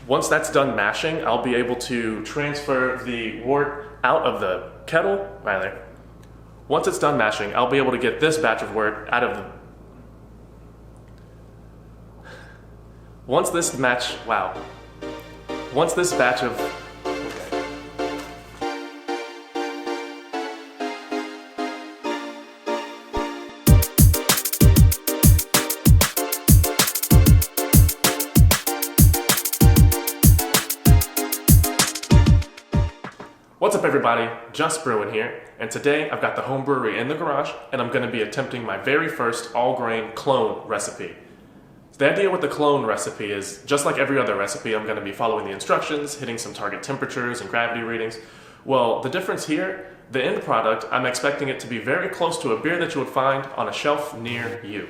Once that's done mashing, I'll be able to transfer the wort out of the kettle, rather. Once it's done mashing, I'll be able to get this batch of wort out of the... Once this batch of... What's up everybody, Just Brewing here, and today I've got the home brewery in the garage and I'm going to be attempting my very first all-grain clone recipe. The idea with the clone recipe is, just like every other recipe, I'm going to be following the instructions, hitting some target temperatures and gravity readings. Well, the difference here, the end product, I'm expecting it to be very close to a beer that you would find on a shelf near you.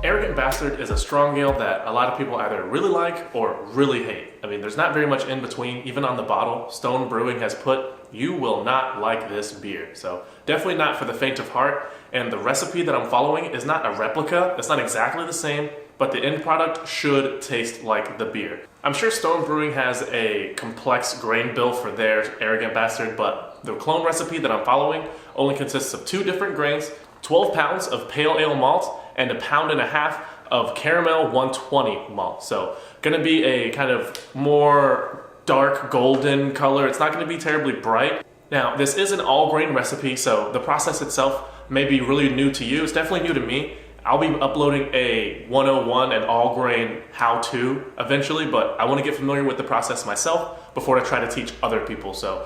Arrogant Bastard is a strong ale that a lot of people either really like or really hate. I mean, there's not very much in between. Even on the bottle, Stone Brewing has put, "You will not like this beer." So definitely not for the faint of heart. And the recipe that I'm following is not a replica. It's not exactly the same, but the end product should taste like the beer. I'm sure Stone Brewing has a complex grain bill for their Arrogant Bastard, but the clone recipe that I'm following only consists of 2 different grains, 12 pounds of pale ale malt, and 1.5 pounds of caramel 120 malt. So gonna be a kind of more dark golden color. It's not gonna be terribly bright. Now, this is an all grain recipe, so the process itself may be really new to you. It's definitely new to me. I'll be uploading a 101 and all grain how-to eventually, but I wanna get familiar with the process myself before I try to teach other people. So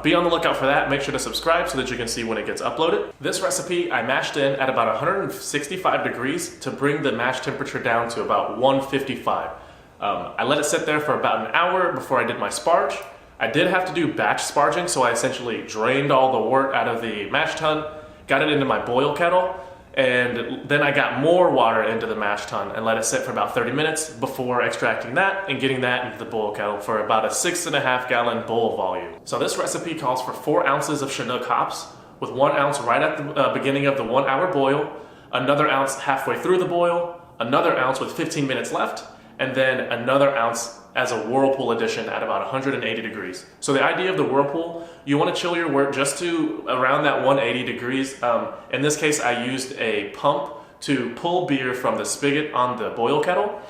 be on the lookout for that. Make sure to subscribe so that you can see when it gets uploaded. This recipe I mashed in at about 165 degrees to bring the mash temperature down to about 155. I let it sit there for about an hour before I did my sparge. I did have to do batch sparging, so I essentially drained all the wort out of the mash tun, got it into my boil kettle, and then I got more water into the mash tun and let it sit for about 30 minutes before extracting that and getting that into the boil kettle for about a 6.5 gallon bowl volume. So this recipe calls for 4 ounces of Chinook hops, with 1 ounce right at the beginning of the 1 hour boil, another ounce halfway through the boil, another ounce with 15 minutes left, and then another ounce as a whirlpool addition at about 180 degrees. So the idea of the whirlpool, you want to chill your wort just to around that 180 degrees. In this case, I used a pump to pull beer from the spigot on the boil kettle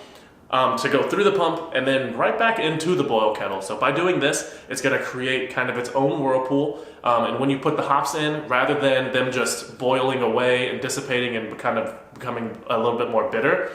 to go through the pump and then right back into the boil kettle. So by doing this, it's going to create kind of its own whirlpool. And when you put the hops in, rather than them just boiling away and dissipating and kind of becoming a little bit more bitter,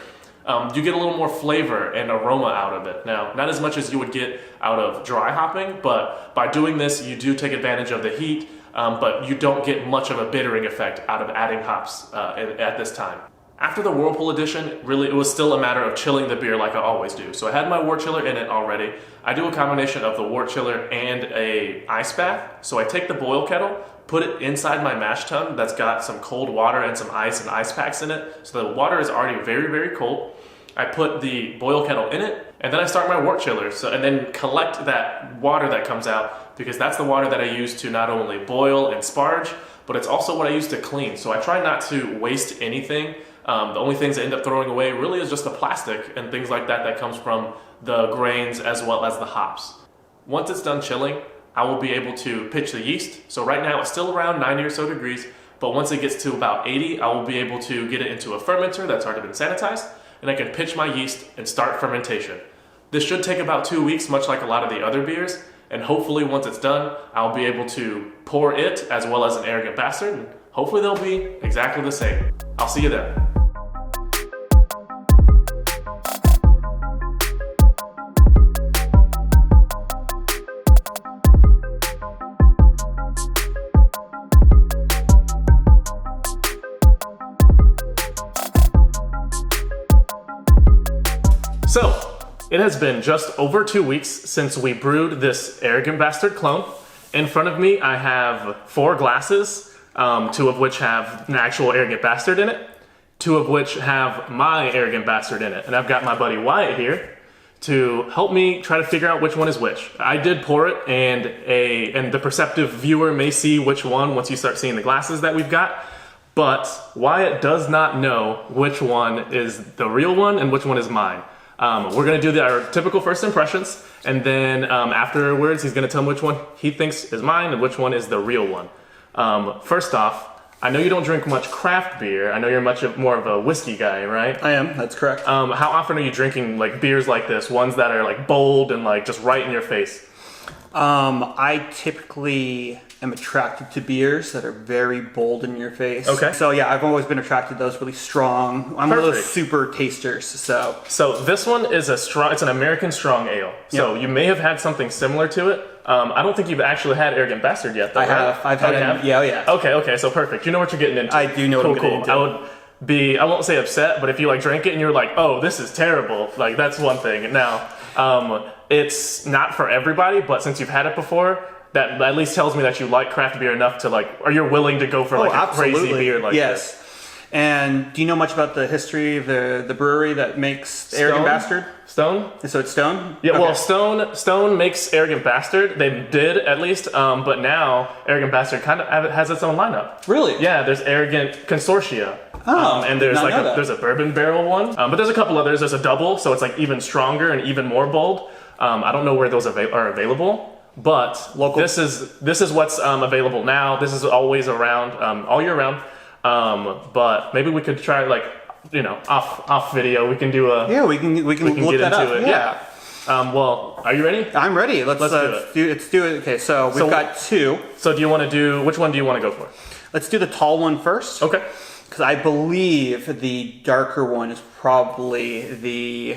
you get a little more flavor and aroma out of it. Now, not as much as you would get out of dry hopping, but by doing this, you do take advantage of the heat, but you don't get much of a bittering effect out of adding hops at this time. After the whirlpool addition, really it was still a matter of chilling the beer like I always do. So I had my wort chiller in it already. I do a combination of the wort chiller and a ice bath. So I take the boil kettle, put it inside my mash tun that's got some cold water and some ice and ice packs in it. So the water is already very, very cold. I put the boil kettle in it, and then I start my wort chiller. And then collect that water that comes out, because that's the water that I use to not only boil and sparge, but it's also what I use to clean. So I try not to waste anything. The only things I end up throwing away really is just the plastic and things like that that comes from the grains as well as the hops. Once it's done chilling, I will be able to pitch the yeast. So right now it's still around 90 or so degrees, but once it gets to about 80, I will be able to get it into a fermenter that's already been sanitized, and I can pitch my yeast and start fermentation. This should take about 2 weeks, much like a lot of the other beers, and hopefully once it's done, I'll be able to pour it as well as an Arrogant Bastard, and hopefully they'll be exactly the same. I'll see you then. So, it has been just over 2 weeks since we brewed this Arrogant Bastard clone. In front of me, I have 4 glasses, 2 of which have an actual Arrogant Bastard in it, 2 of which have my Arrogant Bastard in it. And I've got my buddy Wyatt here to help me try to figure out which one is which. I did pour it, and the perceptive viewer may see which one once you start seeing the glasses that we've got. But Wyatt does not know which one is the real one and which one is mine. We're gonna do our typical first impressions, and then afterwards he's gonna tell me which one he thinks is mine and which one is the real one. First off, I know you don't drink much craft beer. I know you're more of a whiskey guy, right? I am, that's correct. How often are you drinking like beers like this, ones that are like bold and like just right in your face? I typically am attracted to beers that are very bold in your face. Okay. So yeah, I've always been attracted to those really strong. I'm one of those Perfect. super tasters, so. So this one is it's an American strong ale. So you may have had something similar to it. I don't think you've actually had Arrogant Bastard yet, though, I have. right? I've had it. Yeah. Okay, so perfect. You know what you're getting into. I do know what I'm getting into. I won't say upset, but if you like drank it and you're like, oh, this is terrible, like that's one thing. Now, it's not for everybody, but since you've had it before, that at least tells me that you like craft beer enough to or you're willing to go for a crazy beer like this. And do you know much about the history of the brewery that makes Arrogant Bastard? Stone? So it's Stone? Yeah, okay. Well, Stone makes Arrogant Bastard. They did, at least, but now Arrogant Bastard kind of has its own lineup. Really? Yeah, there's Arrogant Consortia. And there's there's a bourbon barrel one. But there's a couple others. There's a double, so it's like even stronger and even more bold. I don't know where those are available. But this is what's available now. This is always around, all year round. But maybe we could try off video. We can do we can look get that into up. it. Yeah. Well, are you ready? I'm ready. Let's do it. Okay, so we've got two. So which one do you want to go for? Let's do the tall one first. Okay. Because I believe the darker one is probably the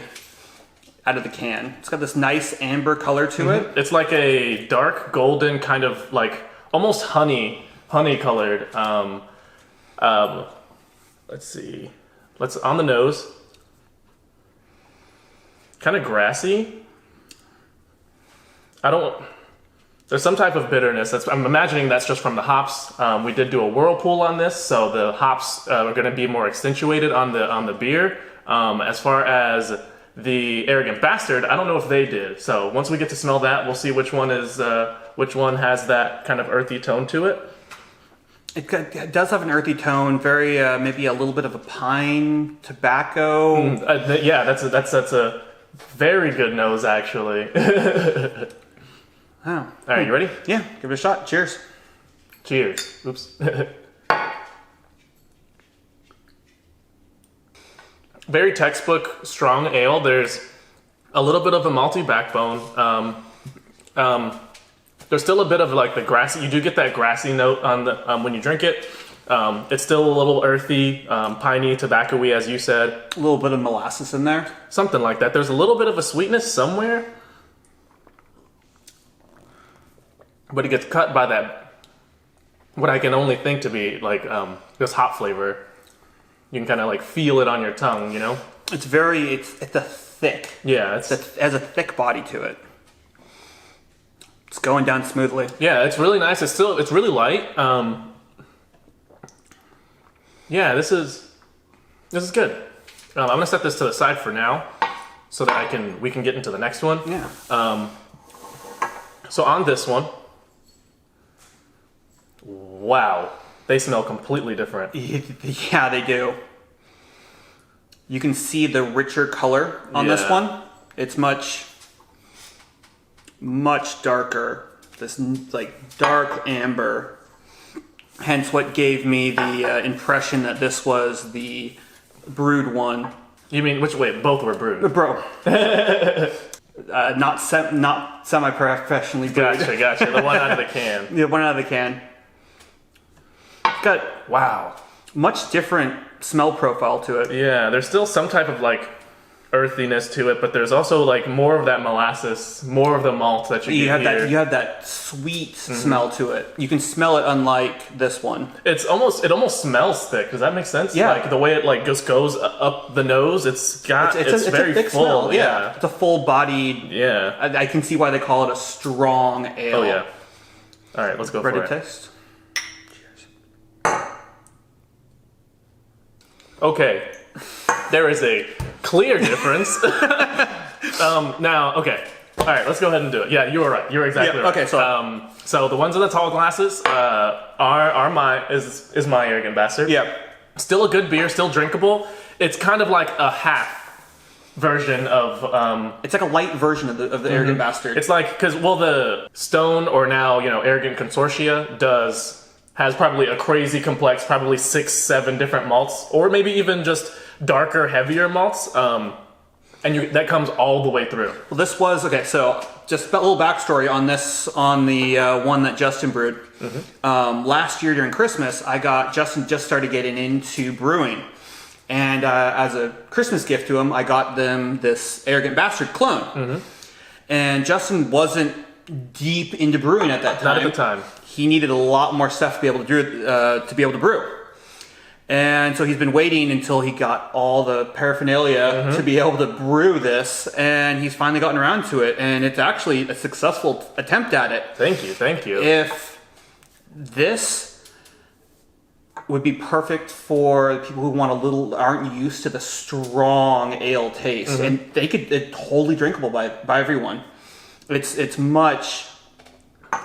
out of the can. It's got this nice amber color to it. It's like a dark golden kind of like almost honey colored. Let's see. On the nose. Kind of grassy. There's some type of bitterness. I'm imagining that's just from the hops. We did do a whirlpool on this, so the hops are going to be more accentuated on the beer. As far as the Arrogant Bastard, I don't know if they did. So once we get to smell that, we'll see which one has that kind of earthy tone to it. It does have an earthy tone, very maybe a little bit of a pine tobacco. Yeah, that's a very good nose actually. Oh. All right, you ready? Yeah, give it a shot. Cheers. Cheers. Oops. Very textbook strong ale. There's a little bit of a malty backbone. There's still a bit of like the grassy. You do get that grassy note on the when you drink it. It's still a little earthy, piney, tobacco-y, as you said. A little bit of molasses in there. Something like that. There's a little bit of a sweetness somewhere, but it gets cut by that. What I can only think to be like this hop flavor. You can kind of like feel it on your tongue, you know. It's a thick. Yeah, it has a thick body to it. It's going down smoothly. Yeah, it's really nice. It's really light. Yeah, this is good. I'm gonna set this to the side for now, so that we can get into the next one. Yeah. So on this one, wow, they smell completely different. Yeah, they do. You can see the richer color on this one. It's much darker. This like dark amber. Hence what gave me the impression that this was the brewed one. You mean which way? Both were brewed. Bro. Not semi-professionally brewed. Gotcha. The one out of the can. The one out of the can. Got much different smell profile to it. Yeah, there's still some type of like earthiness to it, but there's also like more of that molasses, more of the malt that you get here. You have that sweet smell to it. You can smell it unlike this one. It almost smells thick. Does that make sense? Yeah. Like the way it like just goes up the nose. It's very a thick full. Smell. Yeah. It's a full bodied. Yeah. I can see why they call it a strong ale. Oh yeah. All right, let's go Ready for it. to taste? Okay, there is a clear difference. Now, okay. All right, let's go ahead and do it. Yeah, you were right. You were exactly right. Okay, so the ones in the tall glasses are my Arrogant Bastard. Yeah. Still a good beer, still drinkable. It's kind of like a half version of. It's like a light version of the Arrogant Bastard. It's like because the Stone or now Arrogant Consortia has probably a crazy complex, probably 6-7 different malts, or maybe even just darker, heavier malts. That comes all the way through. Well, this was okay. So just a little backstory on this, on the one that Justin brewed. Last year during Christmas, Justin just started getting into brewing, and as a Christmas gift to him, I got them this Arrogant Bastard clone. And Justin wasn't deep into brewing at that time. Not at the time. He needed a lot more stuff to be able to brew. And so he's been waiting until he got all the paraphernalia to be able to brew this, and he's finally gotten around to it, and it's actually a successful attempt at it. Thank you. If this would be perfect for people who aren't used to the strong ale taste, and it's totally drinkable by everyone. It's much.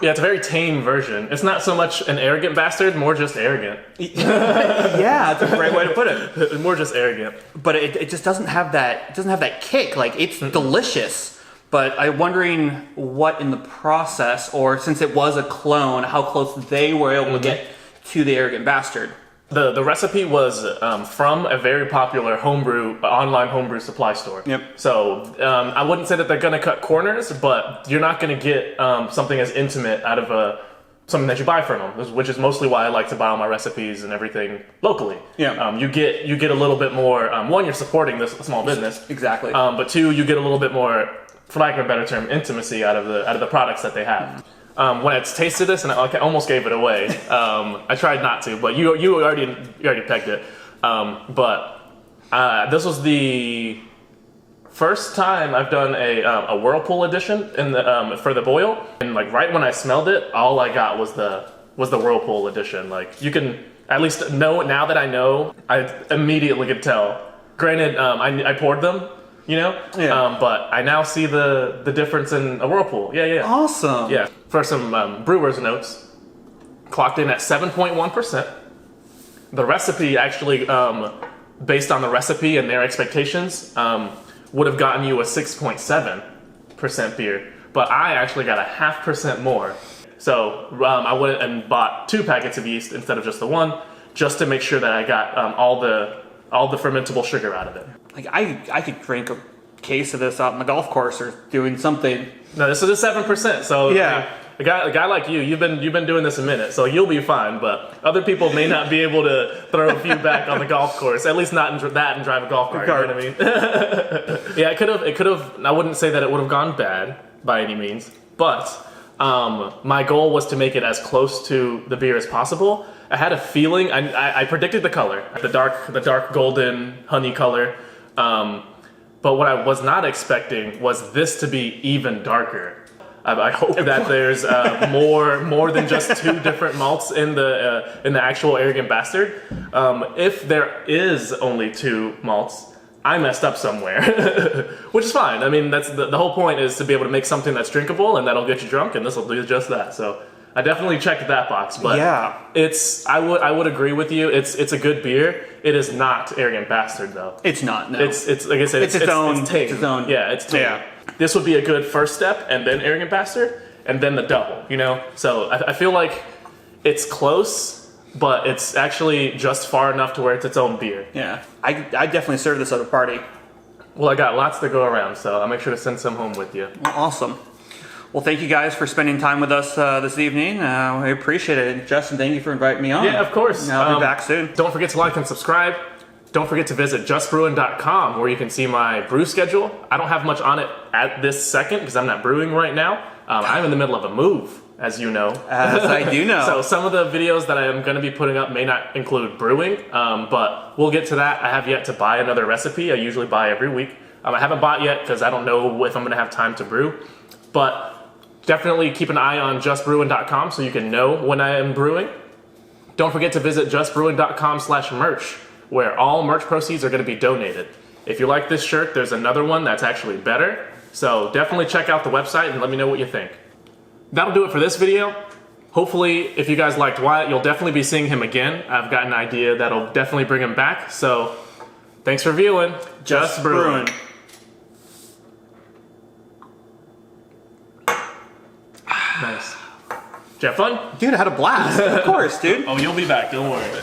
Yeah, it's a very tame version. It's not so much an Arrogant Bastard, more just arrogant. Yeah, that's a great way to put it. More just arrogant. But it just doesn't have that. It doesn't have that kick. Like, it's delicious. But I'm wondering what in the process, or since it was a clone, how close they were able to get to the Arrogant Bastard. The recipe was from a very popular online homebrew supply store. Yep. So I wouldn't say that they're going to cut corners, but you're not going to get something as intimate out of something that you buy from them, which is mostly why I like to buy all my recipes and everything locally. Yeah. You get a little bit more. One, you're supporting this small business. Exactly. But two, you get a little bit more, for lack of a better term, intimacy out of the products that they have. When I tasted this, and I almost gave it away. I tried not to, but you already pegged it. But this was the first time I've done a Whirlpool edition for the boil, and like right when I smelled it, all I got was the Whirlpool edition. Like you can at least know now that I know, I immediately could tell. Granted, I poured them. But I now see the difference in a Whirlpool. Yeah. Awesome. Yeah. For some brewer's notes, clocked in at 7.1%. The recipe actually, based on the recipe and their expectations, would have gotten you a 6.7% beer. But I actually got a 0.5% more. So I went and bought 2 packets of yeast instead of just the one, just to make sure that I got all the fermentable sugar out of it. Like I could drink a case of this out on the golf course or doing something. No, this is a 7%. So yeah, a guy like you've been doing this a minute, so you'll be fine. But other people may not be able to throw a few back on the golf course. At least not and drive a golf cart. You know what I mean? Yeah, it could have. I wouldn't say that it would have gone bad by any means, but my goal was to make it as close to the beer as possible. I had a feeling. I predicted the color, the dark golden honey color. But what I was not expecting was this to be even darker. I hope that there's more than just 2 different malts in the actual Arrogant Bastard. If there is only 2 malts, I messed up somewhere, which is fine. I mean, that's the whole point is to be able to make something that's drinkable and that'll get you drunk, and this will do just that. So I definitely checked that box, but yeah, I would agree with you. It's a good beer. It is not Arrogant Bastard though. It's not. No. It's like I said. It's its own. It's tame. Yeah, it's tame. Yeah. This would be a good first step, and then Arrogant Bastard, and then the double. So I feel like it's close, but it's actually just far enough to where it's its own beer. Yeah, I definitely serve this at a party. Well, I got lots to go around, so I'll make sure to send some home with you. Awesome. Well, thank you guys for spending time with us this evening. We appreciate it. Justin, thank you for inviting me on. Yeah, of course. I'll be back soon. Don't forget to like and subscribe. Don't forget to visit justbrewing.com where you can see my brew schedule. I don't have much on it at this second because I'm not brewing right now. I'm in the middle of a move, as you know. As I do know. So some of the videos that I am going to be putting up may not include brewing, but we'll get to that. I have yet to buy another recipe. I usually buy every week. I haven't bought yet because I don't know if I'm going to have time to brew. But definitely keep an eye on justbrewing.com so you can know when I am brewing. Don't forget to visit justbrewing.com/merch, where all merch proceeds are going to be donated. If you like this shirt, there's another one that's actually better. So definitely check out the website and let me know what you think. That'll do it for this video. Hopefully, if you guys liked Wyatt, you'll definitely be seeing him again. I've got an idea that'll definitely bring him back. So thanks for viewing. Just Brewing. Nice. Did you have fun? Dude, I had a blast. Of course, dude. Oh, you'll be back. Don't worry.